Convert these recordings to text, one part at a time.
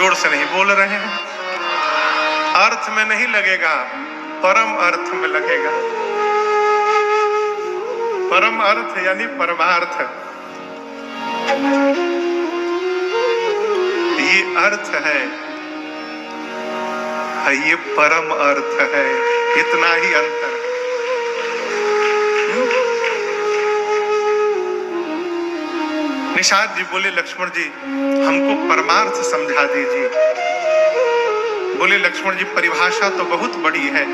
जोर से नहीं बोल रहे हैं। अर्थ में नहीं लगेगा, परम अर्थ में लगेगा। परम अर्थ यानी परमार्थ। ये अर्थ है, ये परम अर्थ है। इतना ही अंतर। निषाद जी बोले, लक्ष्मण जी हमको परमार्थ समझा दीजिए। बोले, लक्ष्मण जी परिभाषा तो बहुत बड़ी है,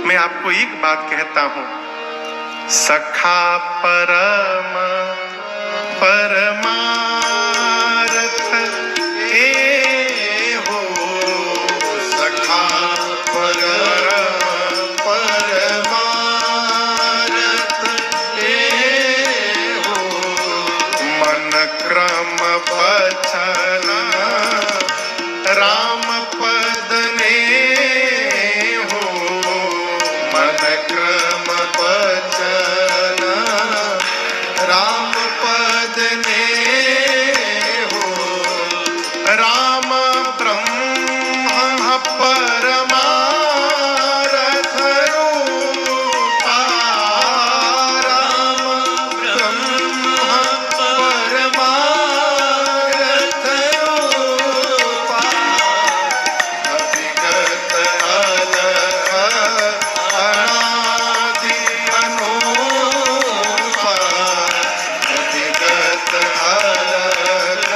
मैं आपको एक बात कहता हूं। सखा परम परमार्थ ए हो, सखा परम परमार्थ ए हो, मन क्रम बचना राम पद ने हो, मन क्रम बचना राम पद ने हो, राम ब्रह्म परमार्थ रूपा, राम ब्रह्म परमार्थ रूपा, अभिगत अलख अनादि अनूपा, अभिगत अलख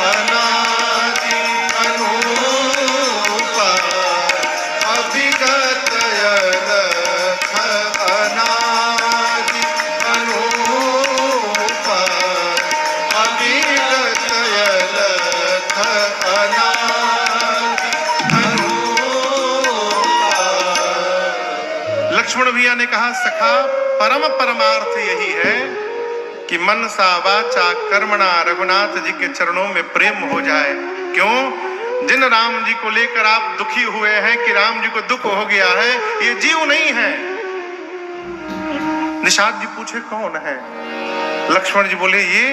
अनादि अनूपा, अभिगत अलख अनादि अनूपा, अभिगत अलख अनादि अनूपा। लक्ष्मण भैया ने कहा, सखा परम परमार्थ यही है कि मन सा वाचा कर्मणा रघुनाथ जी के चरणों में प्रेम हो जाए। क्यों? जिन राम जी को लेकर आप दुखी हुए हैं कि राम जी को दुख हो गया है, ये जीव नहीं है। निषाद जी पूछे, कौन है? लक्ष्मण जी बोले, ये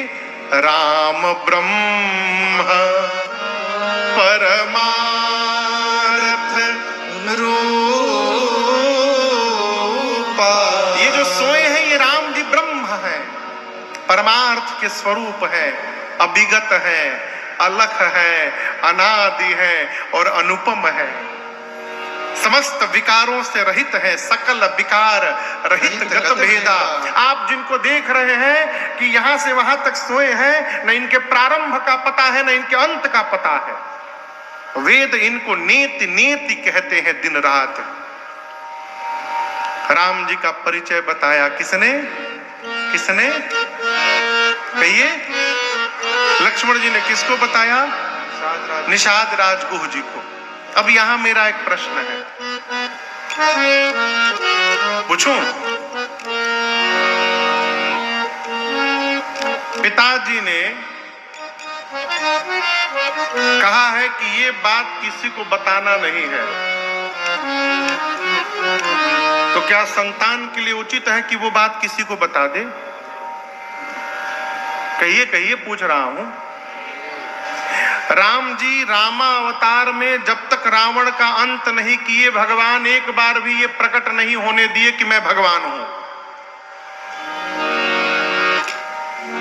राम ब्रह्म परमार्थ रूपा। ये जो सोए हैं ये राम जी ब्रह्म है, परमार्थ के स्वरूप है, अभिगत है, अलख है, अनादि है और अनुपम है। समस्त विकारों से रहित है, सकल विकार रहित गत भेदा। आप जिनको देख रहे हैं कि यहां से वहां तक सोए हैं, न इनके प्रारंभ का पता है न इनके अंत का पता है। वेद इनको नेति नेति कहते हैं दिन रात। राम जी का परिचय बताया किसने? किसने? कहिए। लक्ष्मण जी ने किसको बताया? निषाद राज गुह जी को। अब यहां मेरा एक प्रश्न है, पूछूं? पिताजी ने कहा है कि ये बात किसी को बताना नहीं है, तो क्या संतान के लिए उचित है कि वो बात किसी को बता दे? कहिए कहिए, पूछ रहा हूं। राम जी रामावतार में जब तक रावण का अंत नहीं किए, भगवान एक बार भी ये प्रकट नहीं होने दिए कि मैं भगवान हूं।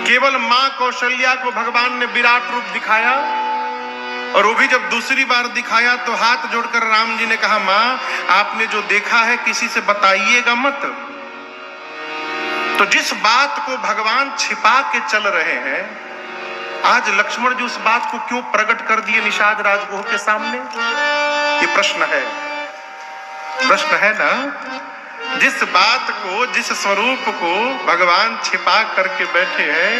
केवल मां कौशल्या को भगवान ने विराट रूप दिखाया, और वो भी जब दूसरी बार दिखाया तो हाथ जोड़कर राम जी ने कहा, मां आपने जो देखा है किसी से बताइएगा मत। तो जिस बात को भगवान छिपा के चल रहे हैं, आज लक्ष्मण जी उस बात को क्यों प्रकट कर दिए निषाद राजगुह के सामने? ये प्रश्न है, प्रश्न है ना। जिस बात को, जिस स्वरूप को भगवान छिपा करके बैठे हैं,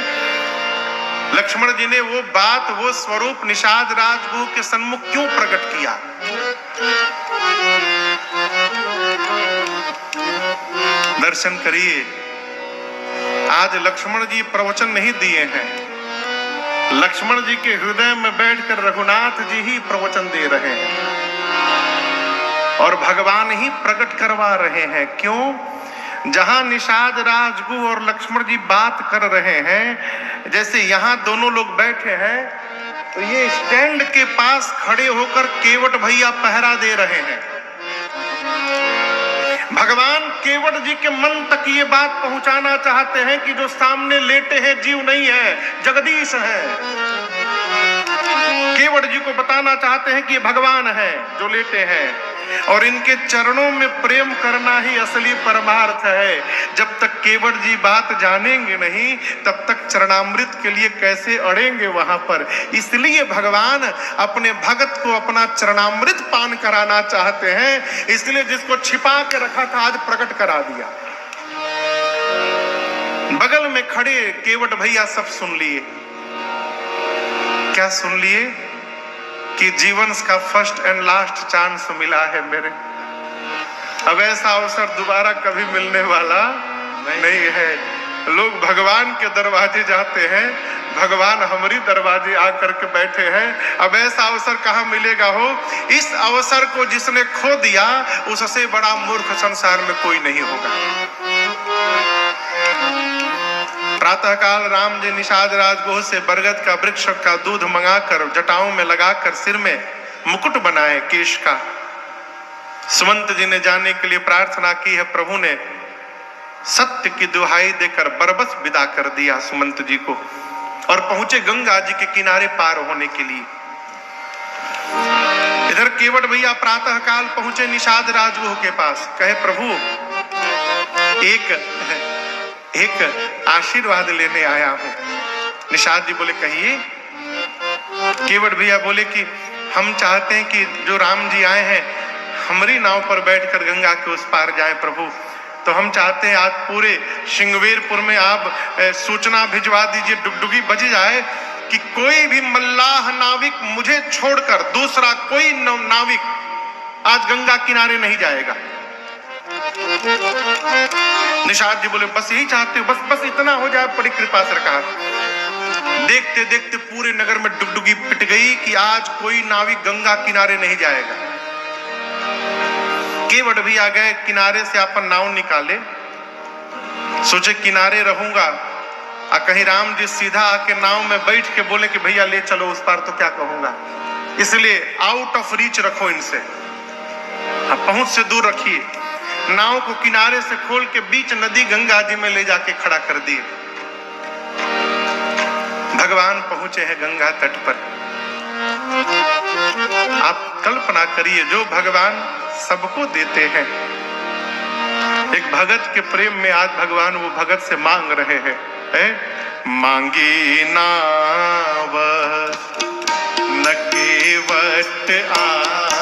लक्ष्मण जी ने वो बात, वो स्वरूप निषाद राजगुह के सन्मुख क्यों प्रकट किया? दर्शन करिए। आज लक्ष्मण जी प्रवचन नहीं दिए हैं, लक्ष्मण जी के हृदय में बैठकर रघुनाथ जी ही प्रवचन दे रहे हैं और भगवान ही प्रकट करवा रहे हैं। क्यों? जहां निषाद राजगुह और लक्ष्मण जी बात कर रहे हैं, जैसे यहां दोनों लोग बैठे हैं, तो ये स्टैंड के पास खड़े होकर केवट भैया पहरा दे रहे हैं। भगवान केवट जी के मन तक ये बात पहुंचाना चाहते हैं कि जो सामने लेटे हैं जीव नहीं है, जगदीश है। केवट जी को बताना चाहते हैं कि ये भगवान है जो लेटे हैं, और इनके चरणों में प्रेम करना ही असली परमार्थ है। जब तक केवट जी बात जानेंगे नहीं, तब तक चरणामृत के लिए कैसे अड़ेंगे वहां पर। इसलिए भगवान अपने भगत को अपना चरणामृत पान कराना चाहते हैं। इसलिए जिसको छिपा के रखा था आज प्रकट करा दिया। बगल में खड़े केवट भैया सब सुन लिए। क्या सुन लिए? कि जीवन का फर्स्ट एंड लास्ट चांस मिला है मेरे, अब ऐसा अवसर दोबारा कभी मिलने वाला नहीं है। लोग भगवान के दरवाजे जाते हैं, भगवान हमारी दरवाजे आकर के बैठे हैं। अब ऐसा अवसर कहाँ मिलेगा हो? इस अवसर को जिसने खो दिया उससे बड़ा मूर्ख संसार में कोई नहीं होगा। प्रातःकाल राम जी निषाद राजगोह से बरगद का वृक्ष का दूध मंगाकर जटाओं में लगाकर सिर में मुकुट बनाए केश का। सुमंत जी ने जाने के लिए प्रार्थना की है, प्रभु ने सत्य की दुहाई देकर बरबस विदा कर दिया सुमंत जी को, और पहुंचे गंगा जी के किनारे पार होने के लिए। इधर केवट भैया प्रातःकाल पहुंचे निषाद राजगोह के पास, कहे प्रभु एक आशीर्वाद लेने आया हूं। निषाद जी बोले कहिए। केवट भैया बोले कि हम चाहते हैं कि जो राम जी आए हैं हमारी नाव पर बैठकर गंगा के उस पार जाए प्रभु। तो हम चाहते हैं आज पूरे श्रृंगवेरपुर में आप सूचना भिजवा दीजिए, डुगडुगी बज जाए कि कोई भी मल्लाह नाविक मुझे छोड़कर दूसरा कोई नाविक आज गंगा किनारे नहीं जाएगा। निषाद जी बोले बस यही चाहते हो, बस इतना हो जाए, बड़ी कृपा सरकार। देखते देखते पूरे नगर में डुगडुगी पिट गई कि आज कोई नाविक गंगा किनारे नहीं जाएगा। केवट भी आ गए, किनारे से अपन नाव निकाले, सोचे किनारे रहूंगा, और कहीं राम जी सीधा आके नाव में बैठ के बोले कि भैया ले चलो उस पार, तो क्या कहूंगा। इसलिए आउट ऑफ रीच रखो इनसे, पहुंच से दूर रखिए। नाव को किनारे से खोल के बीच नदी गंगा जी में ले जाके खड़ा कर दिए। भगवान पहुंचे हैं गंगा तट पर। आप कल्पना करिए, जो भगवान सबको देते हैं, एक भगत के प्रेम में आज भगवान वो भगत से मांग रहे हैं, मांगी नाव न केवट आ